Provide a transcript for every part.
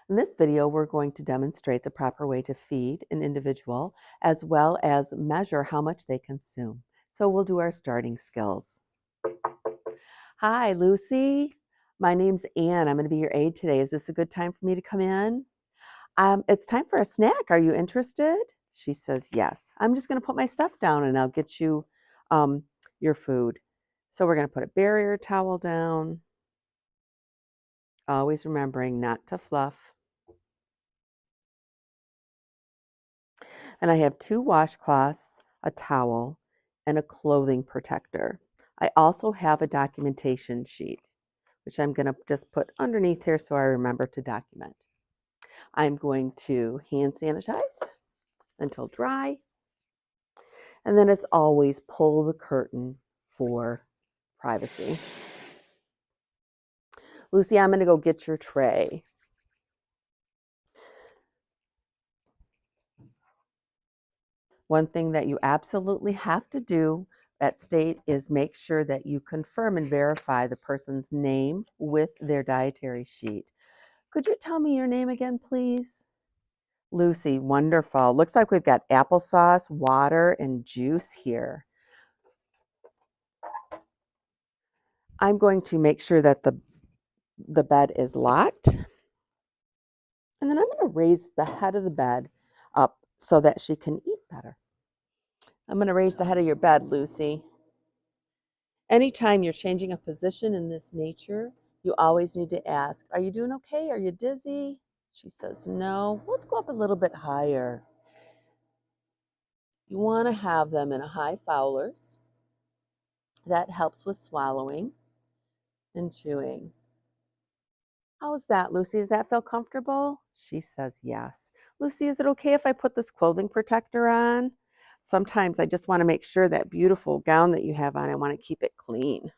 In this video, we're going to demonstrate the proper way to feed an individual as well as measure how much they consume. So we'll do our starting skills. Hi, Lucy. My name's Ann. I'm going to be your aide today. Is this a good time for me to come in? It's time for a snack. Are you interested? She says, yes. I'm just going to put my stuff down and I'll get you your food. So we're going to put a barrier towel down, always remembering not to fluff. And I have 2 washcloths, a towel, and a clothing protector. I also have a documentation sheet, which I'm going to just put underneath here so I remember to document. I'm going to hand sanitize until dry. And then as always, pull the curtain for privacy. Lucy, I'm going to go get your tray. One thing that you absolutely have to do at state is make sure that you confirm and verify the person's name with their dietary sheet. Could you tell me your name again, please? Lucy, wonderful. Looks like we've got applesauce, water, and juice here. I'm going to make sure that the bed is locked. And then I'm going to raise the head of the bed up so that she can eat better. I'm going to raise the head of your bed, Lucy. Anytime you're changing a position in this nature, you always need to ask, are you doing okay? Are you dizzy? She says, no. Let's go up a little bit higher. You want to have them in a high Fowler's. That helps with swallowing and chewing. How's that, Lucy? Does that feel comfortable? She says yes. Lucy, is it okay if I put this clothing protector on? Sometimes I just want to make sure that beautiful gown that you have on, I want to keep it clean.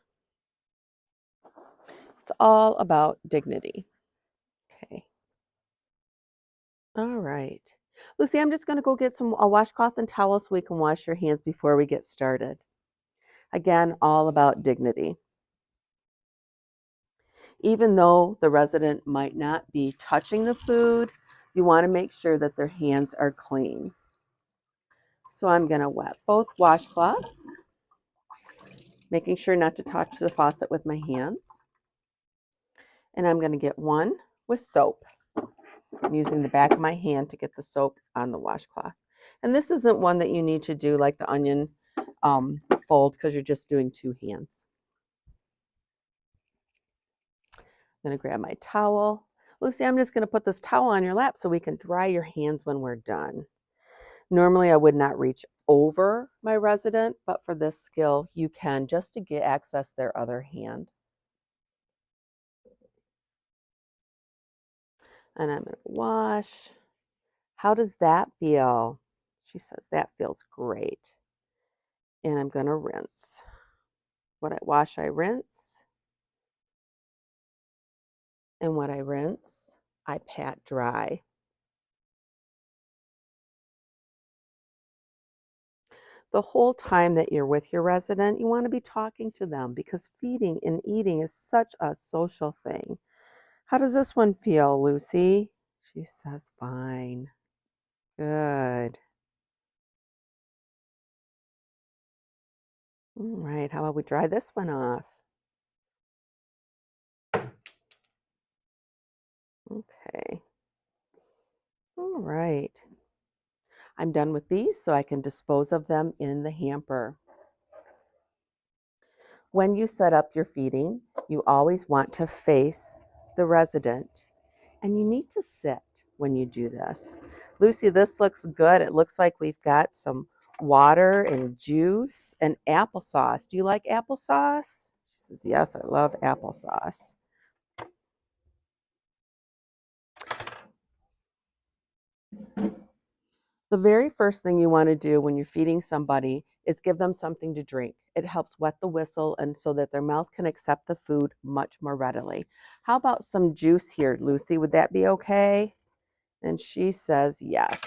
It's all about dignity. Okay. All right. Lucy, I'm just going to go get a washcloth and towel so we can wash your hands before we get started. Again, all about dignity. Even though the resident might not be touching the food, you want to make sure that their hands are clean. So I'm going to wet both washcloths, making sure not to touch the faucet with my hands. And I'm going to get one with soap. I'm using the back of my hand to get the soap on the washcloth. And this isn't one that you need to do like the onion fold because you're just doing 2 hands. I'm going to grab my towel. Lucy, I'm just going to put this towel on your lap so we can dry your hands when we're done. Normally, I would not reach over my resident, but for this skill, you can just to get access their other hand. And I'm going to wash. How does that feel? She says, that feels great. And I'm going to rinse. When I wash, I rinse. And when I rinse, I pat dry. The whole time that you're with your resident, you want to be talking to them because feeding and eating is such a social thing. How does this one feel, Lucy? She says, fine. Good. All right, how about we dry this one off? Okay. All right. I'm done with these so I can dispose of them in the hamper. When you set up your feeding, you always want to face the resident, and you need to sit when you do this. Lucy, this looks good. It looks like we've got some water and juice and applesauce. Do you like applesauce? She says, yes, I love applesauce. The very first thing you want to do when you're feeding somebody is give them something to drink. It helps wet the whistle and so that their mouth can accept the food much more readily. How about some juice here, Lucy? Would that be okay? And she says yes.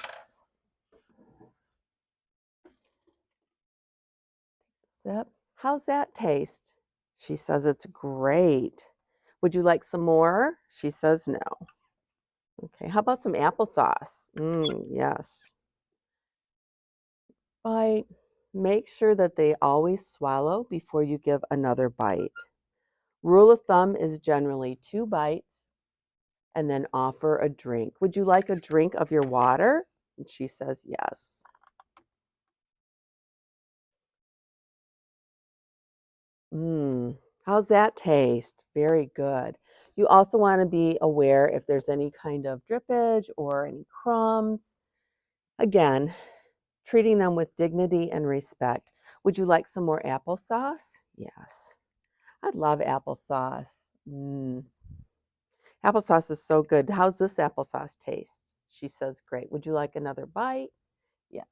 Sip. How's that taste? She says it's great. Would you like some more? She says no. Okay, how about some applesauce? Yes. Bite. Make sure that they always swallow before you give another bite. Rule of thumb is generally 2 bites and then offer a drink. Would you like a drink of your water? And she says yes. How's that taste? Very good. You also want to be aware if there's any kind of drippage or any crumbs. Again, treating them with dignity and respect. Would you like some more applesauce? Yes. I love applesauce. Applesauce is so good. How's this applesauce taste? She says, great. Would you like another bite? Yes.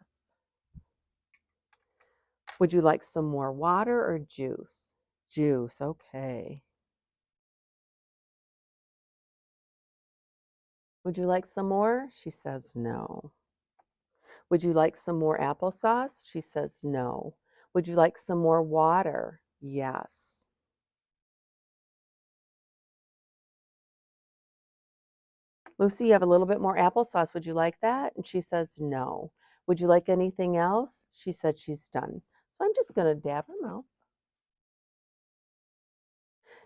Would you like some more water or juice? Juice, okay. Would you like some more? She says, no. Would you like some more applesauce? She says, no. Would you like some more water? Yes. Lucy, you have a little bit more applesauce. Would you like that? And she says, no. Would you like anything else? She said she's done. So I'm just going to dab her mouth.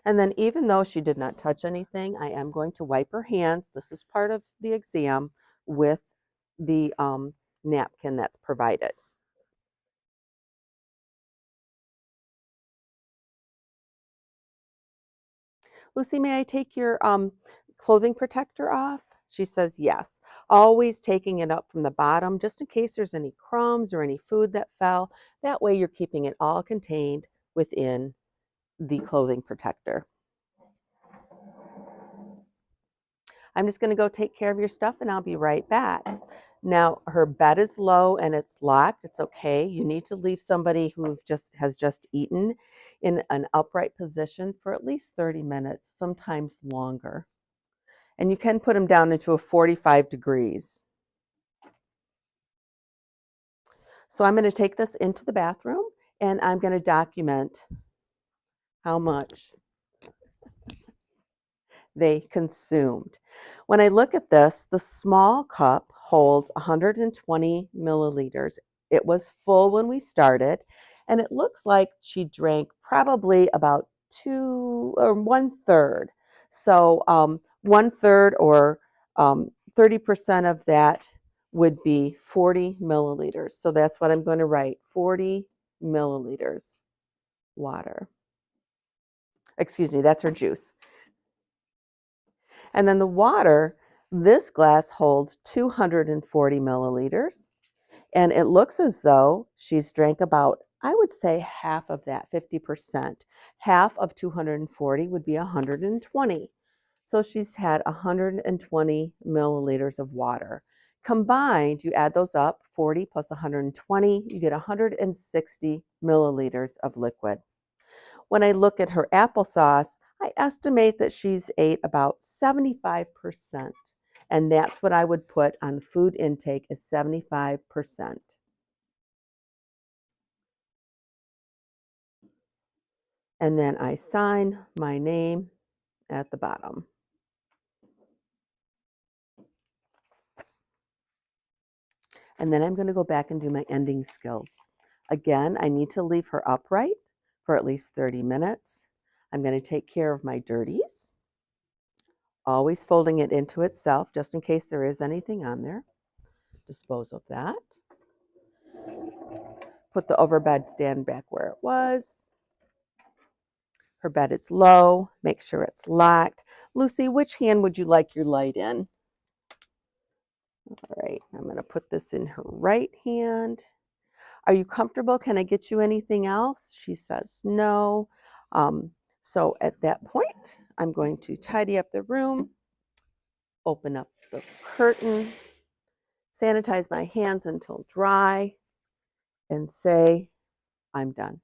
And then even though she did not touch anything, I am going to wipe her hands. This is part of the exam with the napkin that's provided. Lucy, may I take your clothing protector off? She says yes. Always taking it up from the bottom just in case there's any crumbs or any food that fell. That way you're keeping it all contained within the clothing protector. I'm just going to go take care of your stuff and I'll be right back. Now, her bed is low and it's locked. It's okay. You need to leave somebody who has just eaten in an upright position for at least 30 minutes, sometimes longer. And you can put them down into a 45 degrees. So I'm going to take this into the bathroom and I'm going to document how much they consumed. When I look at this, the small cup holds 120 milliliters. It was full when we started, and it looks like she drank probably about 1/3. So 1/3 or 30% of that would be 40 milliliters. So that's what I'm going to write, 40 milliliters water. Excuse me, that's her juice. And then the water, this glass holds 240 milliliters. And it looks as though she's drank about, I would say, half of that, 50%. Half of 240 would be 120. So she's had 120 milliliters of water. Combined, you add those up, 40 plus 120, you get 160 milliliters of liquid. When I look at her applesauce, I estimate that she's ate about 75%. And that's what I would put on the food intake is 75%. And then I sign my name at the bottom. And then I'm going to go back and do my ending skills. Again, I need to leave her upright for at least 30 minutes. I'm going to take care of my dirties, always folding it into itself just in case there is anything on there. Dispose of that. Put the overbed stand back where it was. Her bed is low. Make sure it's locked. Lucy, which hand would you like your light in? All right, I'm going to put this in her right hand. Are you comfortable? Can I get you anything else? She says no. So at that point, I'm going to tidy up the room, open up the curtain, sanitize my hands until dry, and say, I'm done.